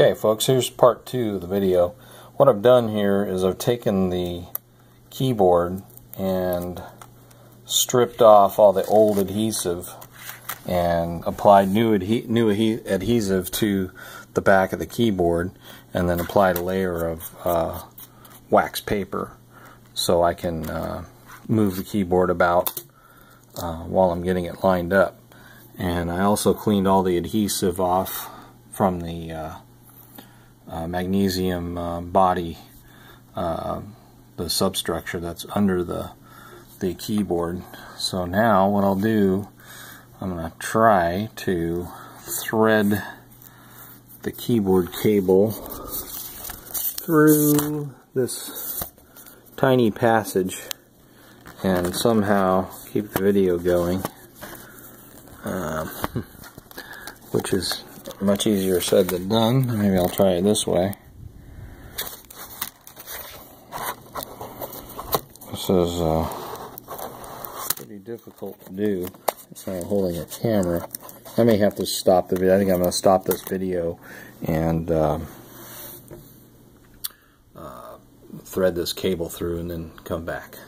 Okay folks, here's part 2 of the video. What I've done here is I've taken the keyboard and stripped off all the old adhesive and applied new adhesive to the back of the keyboard, and then applied a layer of wax paper so I can move the keyboard about while I'm getting it lined up. And I also cleaned all the adhesive off from the magnesium body, the substructure that's under the keyboard. So now what I'll do, I'm going to try to thread the keyboard cable through this tiny passage and somehow keep the video going, which is much easier said than done. Maybe I'll try it this way. This is pretty difficult to do. It's not holding a camera. I may have to stop the video. I think I'm going to stop this video and thread this cable through and then come back.